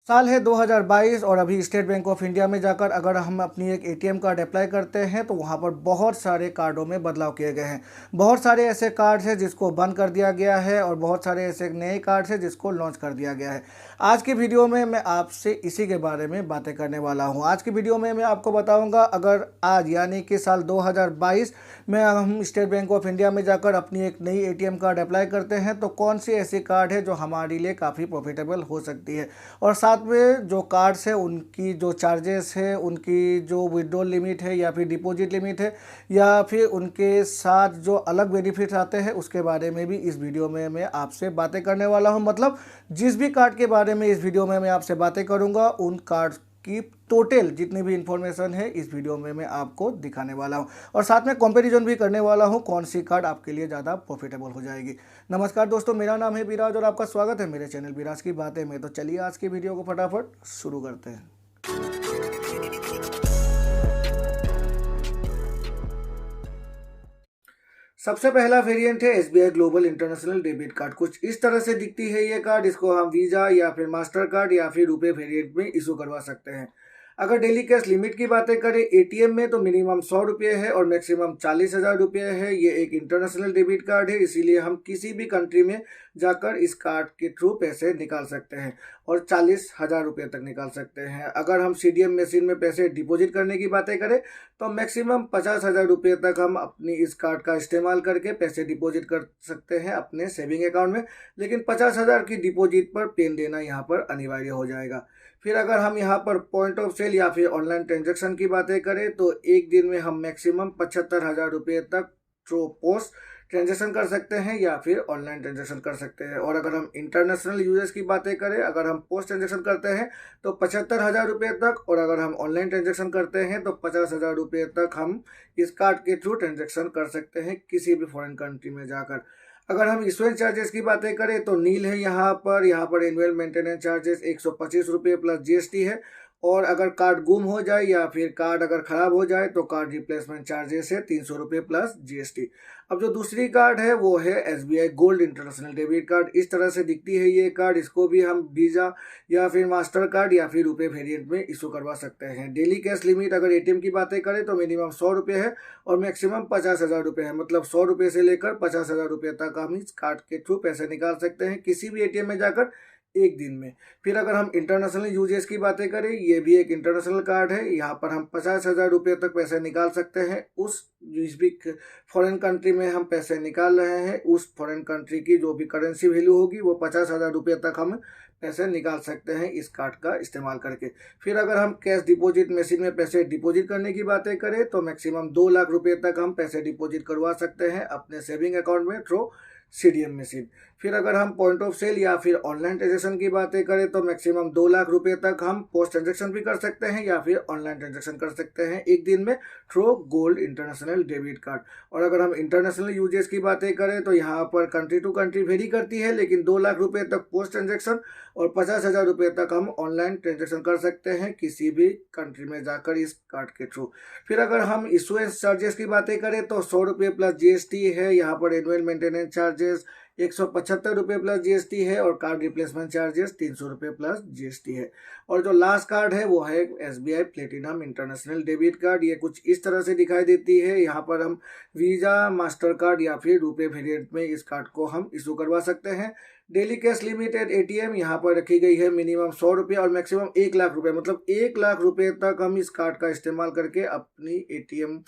साल है 2022 और अभी स्टेट बैंक ऑफ इंडिया में जाकर अगर हम अपनी एक एटीएम कार्ड अप्लाई करते हैं तो वहाँ पर बहुत सारे कार्डों में बदलाव किए गए हैं। बहुत सारे ऐसे कार्ड्स हैं जिसको बंद कर दिया गया है और बहुत सारे ऐसे नए कार्ड्स हैं जिसको लॉन्च कर दिया गया है। आज की वीडियो में मैं आपसे इसी के बारे में बातें करने वाला हूँ। आज की वीडियो में मैं आपको बताऊँगा अगर आज यानी कि साल 2022 में हम स्टेट बैंक ऑफ इंडिया में जाकर अपनी एक नई एटीएम कार्ड अप्लाई करते हैं तो कौन सी ऐसी कार्ड है जो हमारे लिए काफ़ी प्रॉफिटेबल हो सकती है, और साथ में जो कार्ड्स है उनकी जो चार्जेस है, उनकी जो विड्रॉल लिमिट है या फिर डिपॉजिट लिमिट है या फिर उनके साथ जो अलग बेनिफिट्स आते हैं उसके बारे में भी इस वीडियो में मैं आपसे बातें करने वाला हूं। मतलब जिस भी कार्ड के बारे में इस वीडियो में मैं आपसे बातें करूंगा उन कार्ड की टोटल जितनी भी इंफॉर्मेशन है इस वीडियो में मैं आपको दिखाने वाला हूं और साथ में कंपैरिजन भी करने वाला हूं कौन सी कार्ड आपके लिए ज़्यादा प्रॉफिटेबल हो जाएगी। नमस्कार दोस्तों, मेरा नाम है विराज और आपका स्वागत है मेरे चैनल विराज की बातें में। तो चलिए आज की वीडियो को फटाफट शुरू करते हैं। सबसे पहला वेरिएंट है SBI global international debit card. कुछ इस तरह से दिखती है ये कार्ड। इसको हम वीज़ा या फिर मास्टर कार्ड या फिर रुपए वेरिएंट में इशू करवा सकते हैं। अगर डेली कैश लिमिट की बातें करें एटीएम में तो मिनिमम 100 रुपये है और मैक्सिमम 40,000 रुपये है। ये एक इंटरनेशनल डेबिट कार्ड है, इसीलिए हम किसी भी कंट्री में जाकर इस कार्ड के थ्रू पैसे निकाल सकते हैं और 40,000 रुपये तक निकाल सकते हैं। अगर हम सीडीएम मशीन में पैसे डिपॉजिट करने की बातें करें तो मैक्सिमम 50,000 रुपये तक हम अपनी इस कार्ड का इस्तेमाल करके पैसे डिपॉजिट कर सकते हैं अपने सेविंग अकाउंट में, लेकिन 50,000 की डिपॉजिट पर पेन देना यहाँ पर अनिवार्य हो जाएगा। फिर अगर हम यहाँ पर पॉइंट ऑफ सेल या फिर ऑनलाइन ट्रांजैक्शन की बातें करें तो एक दिन में हम मैक्सिमम 75,000 रुपये तक थ्रू पोस्ट ट्रांजैक्शन कर सकते हैं या फिर ऑनलाइन ट्रांजैक्शन कर सकते हैं। और अगर हम इंटरनेशनल यूजर्स की बातें करें, अगर हम पोस्ट ट्रांजैक्शन करते हैं तो 75,000 रुपये तक, और अगर हम ऑनलाइन ट्रांजैक्शन करते हैं तो 50,000 रुपये तक हम इस कार्ड के थ्रू ट्रांजैक्शन कर सकते हैं किसी भी फॉरेन कंट्री में जाकर। अगर हम इशुएंस चार्जेस की बातें करें तो नील है यहाँ पर एनुअल मेंटेनेंस चार्जेस 125 रुपये प्लस जीएसटी है। और अगर कार्ड गुम हो जाए या फिर कार्ड अगर ख़राब हो जाए तो कार्ड रिप्लेसमेंट चार्जेस है 300 रुपये प्लस जीएसटी। अब जो दूसरी कार्ड है वो है SBI gold international debit card. इस तरह से दिखती है ये कार्ड। इसको भी हम वीज़ा या फिर मास्टर कार्ड या फिर रुपए वेरिएंट में इशू करवा सकते हैं। डेली कैश लिमिट अगर एटीएम की बातें करें तो मिनिमम 100 रुपये है और मैक्सिमम 50,000 रुपये है। मतलब 100 रुपये से लेकर 50,000 रुपये तक हम इस कार्ड के थ्रू पैसे निकाल सकते हैं किसी भी एटीएम में जाकर एक दिन में। फिर अगर हम इंटरनेशनल यूजेस की बातें करें, ये भी एक इंटरनेशनल कार्ड है। यहाँ पर हम 50,000 रुपये तक पैसे निकाल सकते हैं। उस जिस भी फॉरेन कंट्री में हम पैसे निकाल रहे हैं उस फॉरेन कंट्री की जो भी करेंसी वैल्यू होगी वो 50,000 रुपये तक हम पैसे निकाल सकते हैं इस कार्ड का इस्तेमाल करके। फिर अगर हम कैश डिपॉजिट मशीन में पैसे डिपॉजिट करने की बातें करें तो मैक्सिमम 2 लाख रुपये तक हम पैसे डिपॉजिट करवा सकते हैं अपने सेविंग अकाउंट में थ्रू सीडीएम मशीन। फिर अगर हम पॉइंट ऑफ सेल या फिर ऑनलाइन ट्रांजेक्शन की बातें करें तो मैक्सिमम 2 लाख रुपए तक हम पोस्ट ट्रांजेक्शन भी कर सकते हैं या फिर ऑनलाइन ट्रांजेक्शन कर सकते हैं एक दिन में through gold international debit card. और अगर हम इंटरनेशनल यूजेस की बातें करें तो यहाँ पर कंट्री टू कंट्री वेरी करती है, लेकिन 2 लाख रुपए तक पोस्ट ट्रांजेक्शन और 50,000 रुपये तक हम ऑनलाइन ट्रांजेक्शन कर सकते हैं किसी भी कंट्री में जाकर इस कार्ड के थ्रू। फिर अगर हम इशुएंस चार्जेस की बातें करें तो 100 रुपये प्लस जीएसटी है। यहाँ पर एनुअल मेंटेनेंस चार्जेस 175 रुपये प्लस जीएसटी है और कार्ड रिप्लेसमेंट चार्जेस 300 रुपये प्लस जीएसटी है। और जो लास्ट कार्ड है वो है SBI platinum international debit card. ये कुछ इस तरह से दिखाई देती है। यहाँ पर हम वीज़ा, मास्टर कार्ड या फिर रुपए वेरिएंट में इस कार्ड को हम इशू करवा सकते हैं। डेली कैश लिमिटेड एटीएम यहाँ पर रखी गई है मिनिमम 100 रुपये और मैक्सिमम 1 लाख रुपये। मतलब 1 लाख रुपये तक हम इस कार्ड का इस्तेमाल करके अपनी एटीएम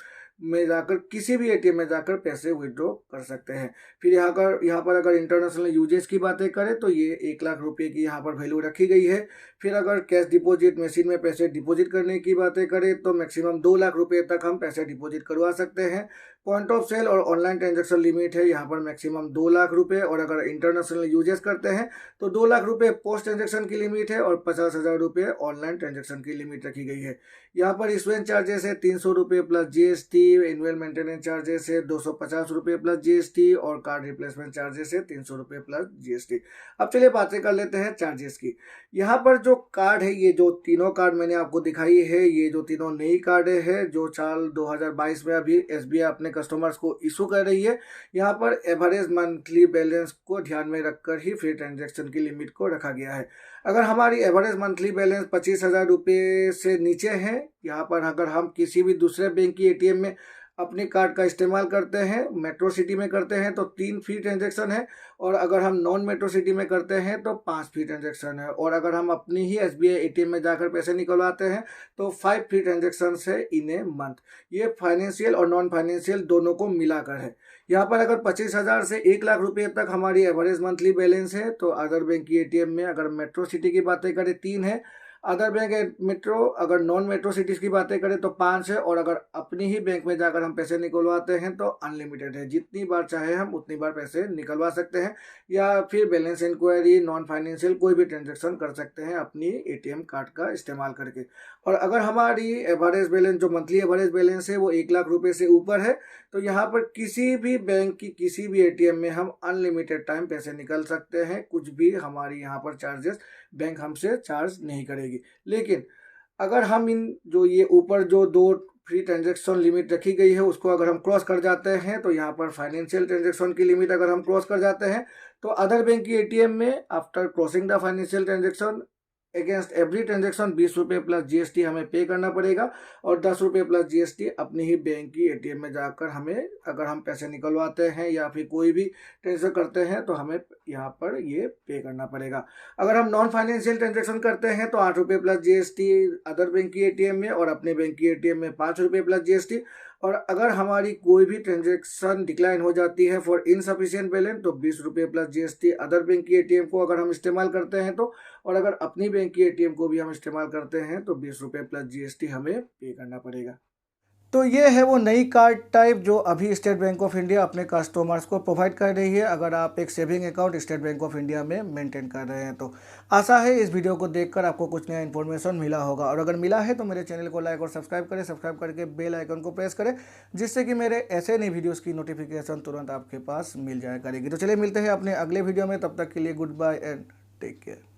में जाकर किसी भी एटीएम में जाकर पैसे विड्रॉ कर सकते हैं। फिर यहाँ पर अगर इंटरनेशनल यूजेस की बातें करें तो ये 1 लाख रुपये की यहाँ पर वैल्यू रखी गई है। फिर अगर कैश डिपॉजिट मशीन में पैसे डिपॉजिट करने की बातें करें तो मैक्सिमम 2 लाख रुपये तक हम पैसे डिपॉजिट करवा सकते हैं। पॉइंट ऑफ सेल और ऑनलाइन ट्रांजैक्शन लिमिट है यहाँ पर मैक्सिमम 2 लाख रुपये, और अगर इंटरनेशनल यूजेस करते हैं तो 2 लाख रुपये पोस्ट ट्रांजैक्शन की लिमिट है और 50,000 रुपये ऑनलाइन ट्रांजैक्शन की लिमिट रखी गई है। यहाँ पर इशुएंस चार्जेस है 300 रुपये plus GST, annual maintenance charges है 250 रुपये प्लस जीएसटी और कार्ड रिप्लेसमेंट चार्जेस है 300 रुपये प्लस जीएसटी। अब चलिए बातें कर लेते हैं चार्जेस की। यहाँ पर जो कार्ड है, ये जो तीनों कार्ड मैंने आपको दिखाई है, ये जो तीनों नई कार्ड है जो साल 2022 में अभी एसबीआई अपने अपने कस्टमर्स को इशू कर रही है। यहाँ पर एवरेज मंथली बैलेंस को ध्यान में रखकर ही फ्री ट्रांजैक्शन की लिमिट को रखा गया है। अगर हमारी एवरेज मंथली बैलेंस 25,000 रुपये से नीचे है, यहाँ पर अगर हम किसी भी दूसरे बैंक की एटीएम में अपने कार्ड का इस्तेमाल करते हैं, मेट्रो सिटी में करते हैं तो 3 फ्री ट्रांजैक्शन है, और अगर हम नॉन मेट्रो सिटी में करते हैं तो 5 फ्री ट्रांजैक्शन है, और अगर हम अपनी ही SBI एटीएम में जाकर पैसे निकलवाते हैं तो 5 फ्री ट्रांजैक्शन है इन ए मंथ। ये फाइनेंशियल और नॉन फाइनेंशियल दोनों को मिलाकर है। यहाँ पर अगर 25,000 से 1,00,000 रुपये तक हमारी एवरेज मंथली बैलेंस है तो अदर बैंक की एटीएम में अगर मेट्रो सिटी की बातें करें 3 है, अदर बैंक मेट्रो अगर नॉन मेट्रो सिटीज़ की बातें करें तो 5 है, और अगर अपनी ही बैंक में जाकर हम पैसे निकलवाते हैं तो अनलिमिटेड है, जितनी बार चाहे हम उतनी बार पैसे निकलवा सकते हैं, या फिर बैलेंस इंक्वायरी, नॉन फाइनेंशियल कोई भी ट्रांजैक्शन कर सकते हैं अपनी एटीएम कार्ड का इस्तेमाल करके। और अगर हमारी एवरेज बैलेंस जो मंथली एवरेज बैलेंस है वो 1,00,000 रुपये से ऊपर है तो यहाँ पर किसी भी बैंक की किसी भी एटीएम में हम अनलिमिटेड टाइम पैसे निकल सकते हैं, कुछ भी हमारी यहाँ पर चार्जेस बैंक हमसे चार्ज नहीं करेगी। लेकिन अगर हम इन जो ये ऊपर जो 2 फ्री ट्रांजैक्शन लिमिट रखी गई है उसको अगर हम क्रॉस कर जाते हैं तो यहाँ पर फाइनेंशियल ट्रांजैक्शन की लिमिट अगर हम क्रॉस कर जाते हैं तो अदर बैंक की एटीएम में after crossing the financial transaction against every transaction 20 रुपये प्लस GST हमें पे करना पड़ेगा, और 10 रुपये प्लस GST अपनी ही बैंक की एटीएम में जाकर हमें अगर हम पैसे निकलवाते हैं या फिर कोई भी ट्रांसफर करते हैं तो हमें यहाँ पर ये पे करना पड़ेगा। अगर हम नॉन फाइनेंशियल ट्रांजैक्शन करते हैं तो 8 रुपये प्लस GST अदर बैंक की एटीएम में, और अपने बैंक की एटीएम में 5 रुपये प्लस GST। और अगर हमारी कोई भी ट्रांजैक्शन डिक्लाइन हो जाती है फॉर इनसफिशिएंट बैलेंस तो 20 रुपये प्लस GST अदर बैंक की एटीएम को अगर हम इस्तेमाल करते हैं तो, और अगर अपनी बैंक की एटीएम को भी हम इस्तेमाल करते हैं तो 20 रुपये प्लस GST हमें पे करना पड़ेगा। तो ये है वो नई कार्ड टाइप जो अभी स्टेट बैंक ऑफ इंडिया अपने कस्टमर्स को प्रोवाइड कर रही है, अगर आप एक saving account state bank of India में मेंटेन कर रहे हैं तो। आशा है इस वीडियो को देखकर आपको कुछ नया इन्फॉर्मेशन मिला होगा, और अगर मिला है तो मेरे चैनल को लाइक और सब्सक्राइब करें, सब्सक्राइब करके बेल आइकन को प्रेस करें, जिससे कि मेरे ऐसे नई वीडियोज़ की नोटिफिकेशन तुरंत आपके पास मिल जाया करेगी। तो चलिए मिलते हैं अपने अगले वीडियो में, तब तक के लिए goodbye and take care.